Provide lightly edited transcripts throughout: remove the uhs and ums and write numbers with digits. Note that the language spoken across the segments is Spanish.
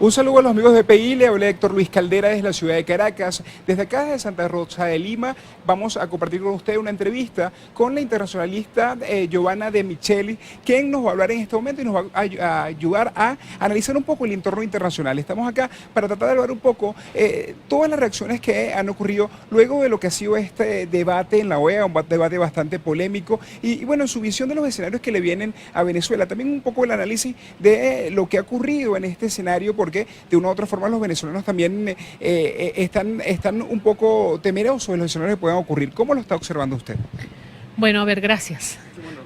Un saludo a los amigos de PI, le habla Héctor Luis Caldera desde la ciudad de Caracas. Desde acá, desde Santa Rosa de Lima, vamos a compartir con usted una entrevista con la internacionalista Giovanna De Micheli, quien nos va a hablar en este momento y nos va a ayudar a analizar un poco el entorno internacional. Estamos acá para tratar de hablar un poco todas las reacciones que han ocurrido luego de lo que ha sido este debate en la OEA, un debate bastante polémico y bueno, su visión de los escenarios que le vienen a Venezuela. También un poco el análisis de lo que ha ocurrido en este escenario, porque de una u otra forma los venezolanos también están un poco temerosos de los escenarios que puedan ocurrir. ¿Cómo lo está observando usted? Bueno, a ver, gracias.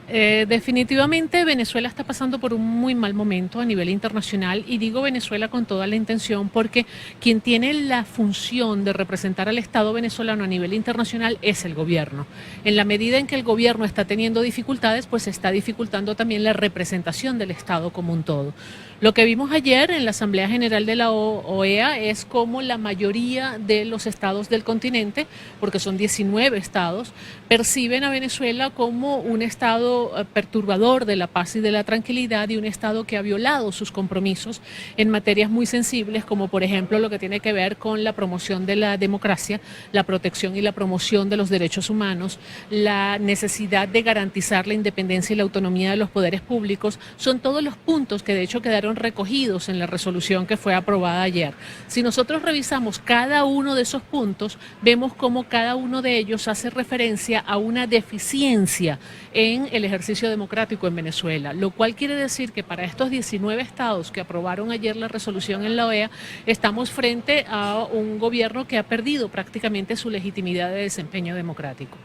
Definitivamente Venezuela está pasando por un muy mal momento a nivel internacional, y digo Venezuela con toda la intención porque quien tiene la función de representar al Estado venezolano a nivel internacional es el gobierno. En la medida en que el gobierno está teniendo dificultades, pues se está dificultando también la representación del Estado como un todo. Lo que vimos ayer en la Asamblea General de la OEA es como la mayoría de los estados del continente, porque son 19 estados, perciben a Venezuela como un estado perturbador de la paz y de la tranquilidad, y un estado que ha violado sus compromisos en materias muy sensibles, como por ejemplo lo que tiene que ver con la promoción de la democracia, la protección y la promoción de los derechos humanos, la necesidad de garantizar la independencia y la autonomía de los poderes públicos. Son todos los puntos que de hecho quedaron recogidos en la resolución que fue aprobada ayer. Si nosotros revisamos cada uno de esos puntos, vemos cómo cada uno de ellos hace referencia a una deficiencia en el ejercicio democrático en Venezuela, lo cual quiere decir que para estos 19 estados que aprobaron ayer la resolución en la OEA, estamos frente a un gobierno que ha perdido prácticamente su legitimidad de desempeño democrático.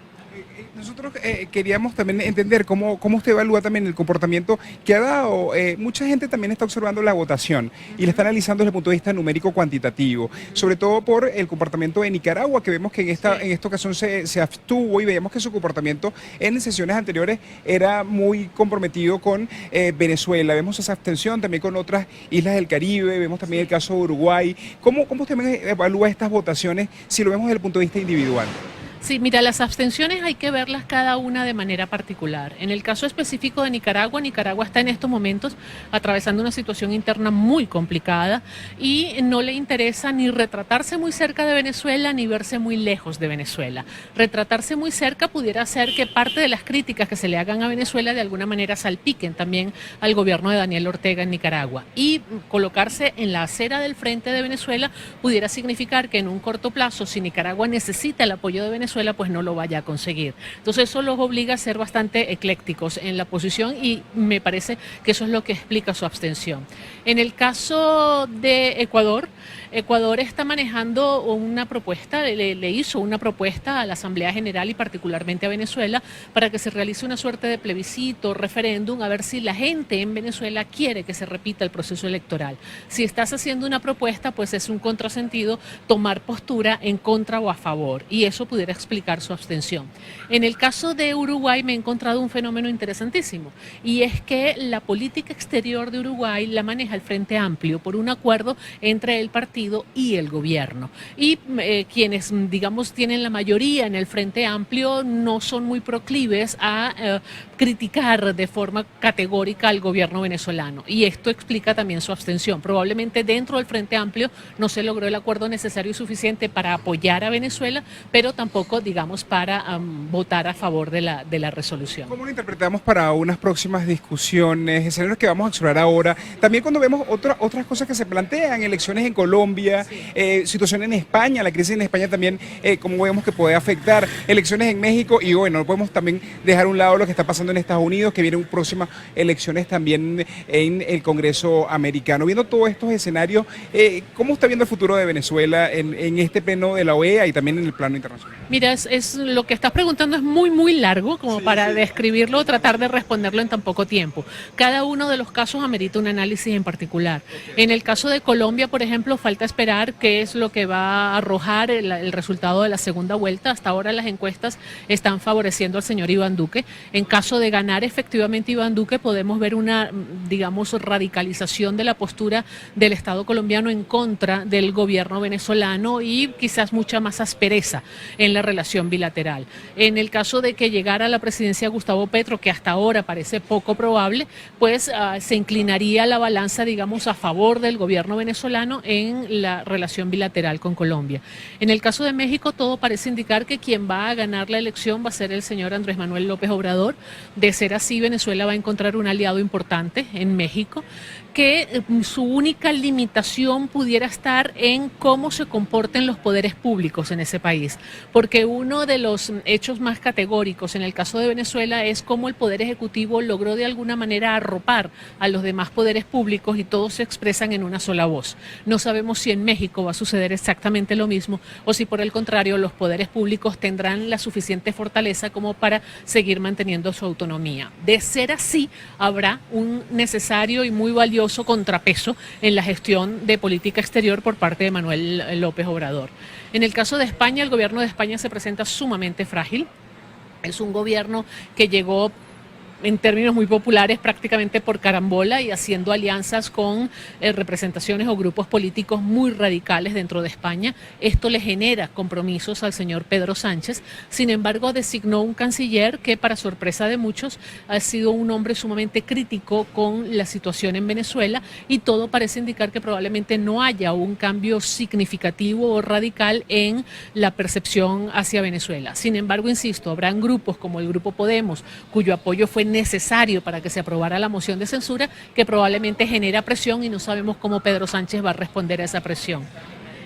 Nosotros queríamos también entender cómo usted evalúa también el comportamiento que ha dado. Mucha gente también está observando la votación y la está analizando desde el punto de vista numérico cuantitativo, sobre todo por el comportamiento de Nicaragua, que vemos que en esta ocasión se abstuvo, y veíamos que su comportamiento en sesiones anteriores era muy comprometido con Venezuela. Vemos esa abstención también con otras islas del Caribe, vemos también el caso de Uruguay. ¿Cómo usted evalúa estas votaciones si lo vemos desde el punto de vista individual? Sí, mira, las abstenciones hay que verlas cada una de manera particular. En el caso específico de Nicaragua, Nicaragua está en estos momentos atravesando una situación interna muy complicada y no le interesa ni retratarse muy cerca de Venezuela ni verse muy lejos de Venezuela. Retratarse muy cerca pudiera ser que parte de las críticas que se le hagan a Venezuela de alguna manera salpiquen también al gobierno de Daniel Ortega en Nicaragua. Y colocarse en la acera del frente de Venezuela pudiera significar que en un corto plazo, si Nicaragua necesita el apoyo de Venezuela, pues no lo vaya a conseguir. Entonces eso los obliga a ser bastante eclécticos en la posición, y me parece que eso es lo que explica su abstención. En el caso de Ecuador, Ecuador está manejando una propuesta, le hizo una propuesta a la Asamblea General y particularmente a Venezuela para que se realice una suerte de plebiscito, referéndum, a ver si la gente en Venezuela quiere que se repita el proceso electoral. Si estás haciendo una propuesta, pues es un contrasentido tomar postura en contra o a favor, y eso pudiera explicar su abstención. En el caso de Uruguay me he encontrado un fenómeno interesantísimo, y es que la política exterior de Uruguay la maneja el Frente Amplio por un acuerdo entre el partido y el gobierno. Y quienes, digamos, tienen la mayoría en el Frente Amplio no son muy proclives a criticar de forma categórica al gobierno venezolano, y esto explica también su abstención. Probablemente dentro del Frente Amplio no se logró el acuerdo necesario y suficiente para apoyar a Venezuela, pero tampoco, digamos, para votar a favor de la resolución. ¿Cómo lo interpretamos para unas próximas discusiones, escenarios que vamos a explorar ahora? También cuando vemos otras cosas que se plantean, elecciones en Colombia, sí, situación en España, la crisis en España también, como vemos que puede afectar, elecciones en México, y bueno, no podemos también dejar a un lado lo que está pasando en Estados Unidos, que vienen próximas elecciones también en el Congreso americano. Viendo todos estos escenarios, ¿cómo está viendo el futuro de Venezuela en este pleno de la OEA y también en el plano internacional? Mira, lo que estás preguntando es muy largo como para describirlo o tratar de responderlo en tan poco tiempo. Cada uno de los casos amerita un análisis en particular. En el caso de Colombia, por ejemplo, falta falta esperar qué es lo que va a arrojar el resultado de la segunda vuelta. Hasta ahora las encuestas están favoreciendo al señor Iván Duque. En caso de ganar efectivamente Iván Duque, podemos ver una, digamos, radicalización de la postura del Estado colombiano en contra del gobierno venezolano y quizás mucha más aspereza en la relación bilateral. En el caso de que llegara a la presidencia Gustavo Petro, que hasta ahora parece poco probable, pues se inclinaría la balanza, digamos, a favor del gobierno venezolano en la relación bilateral con Colombia. En el caso de México, todo parece indicar que quien va a ganar la elección va a ser el señor Andrés Manuel López Obrador. De ser así, Venezuela va a encontrar un aliado importante en México, que su única limitación pudiera estar en cómo se comporten los poderes públicos en ese país, porque uno de los hechos más categóricos en el caso de Venezuela es cómo el Poder Ejecutivo logró de alguna manera arropar a los demás poderes públicos y todos se expresan en una sola voz. No sabemos si en México va a suceder exactamente lo mismo o si por el contrario los poderes públicos tendrán la suficiente fortaleza como para seguir manteniendo su autonomía. De ser así, habrá un necesario y muy valioso contrapeso en la gestión de política exterior por parte de Manuel López Obrador. En el caso de España, el gobierno de España se presenta sumamente frágil. Es un gobierno que llegó, en términos muy populares, prácticamente por carambola y haciendo alianzas con representaciones o grupos políticos muy radicales dentro de España. Esto le genera compromisos al señor Pedro Sánchez. Sin embargo, designó un canciller que, para sorpresa de muchos, ha sido un hombre sumamente crítico con la situación en Venezuela y todo parece indicar que probablemente no haya un cambio significativo o radical en la percepción hacia Venezuela. Sin embargo, insisto, habrán grupos como el Grupo Podemos, cuyo apoyo fue necesario para que se aprobara la moción de censura, que probablemente genera presión y no sabemos cómo Pedro Sánchez va a responder a esa presión.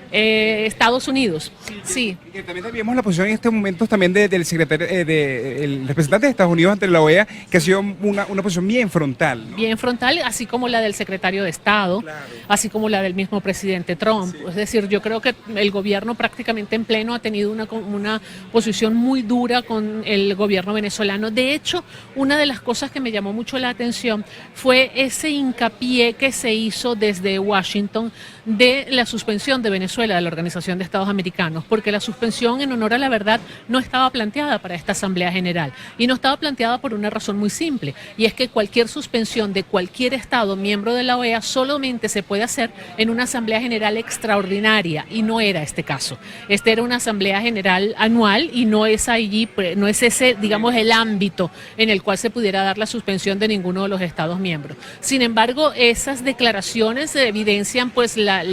Estados Unidos, sí. Y también vimos la posición en estos momentos también del secretario, del representante de Estados Unidos ante la OEA, que ha sido una posición bien frontal, ¿no? Bien frontal, así como la del secretario de Estado, claro, así como la del mismo presidente Trump. Sí. Es decir, yo creo que el gobierno prácticamente en pleno ha tenido una posición muy dura con el gobierno venezolano. De hecho, una de las cosas que me llamó mucho la atención fue ese hincapié que se hizo desde Washington de la suspensión de Venezuela de la Organización de Estados Americanos, porque la suspensión en honor a la verdad no estaba planteada para esta Asamblea General y no estaba planteada por una razón muy simple, y es que cualquier suspensión de cualquier Estado miembro de la OEA solamente se puede hacer en una Asamblea General extraordinaria y no era este caso. Esta era una Asamblea General anual y no es allí, no es ese, digamos, el ámbito en el cual se pudiera dar la suspensión de ninguno de los Estados miembros. Sin embargo, esas declaraciones evidencian pues la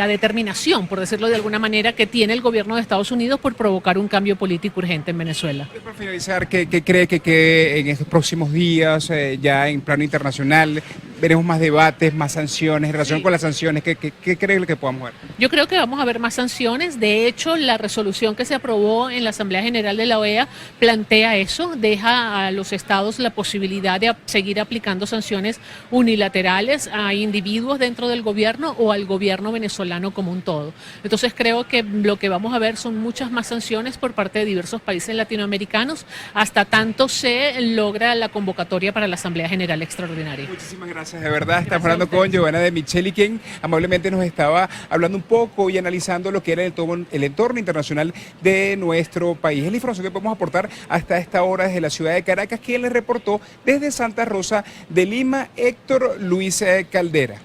determinación, por decirlo de alguna manera, que tiene el gobierno de Estados Unidos por provocar un cambio político urgente en Venezuela. Para finalizar, ¿qué cree que en estos próximos días, ya en plano internacional, veremos más debates, más sanciones, en relación con las sanciones? ¿Qué cree que podamos ver? Yo creo que vamos a ver más sanciones. De hecho, la resolución que se aprobó en la Asamblea General de la OEA plantea eso, deja a los estados la posibilidad de seguir aplicando sanciones unilaterales a individuos dentro del gobierno o al gobierno venezolano como un todo. Entonces creo que lo que vamos a ver son muchas más sanciones por parte de diversos países latinoamericanos, hasta tanto se logra la convocatoria para la Asamblea General Extraordinaria. Muchísimas gracias, de verdad. Estamos hablando con Giovanna de Micheli, quien amablemente nos estaba hablando un poco y analizando lo que era el entorno internacional de nuestro país. Es la información que podemos aportar hasta esta hora desde la ciudad de Caracas, quien le reportó desde Santa Rosa de Lima, Héctor Luis Caldera.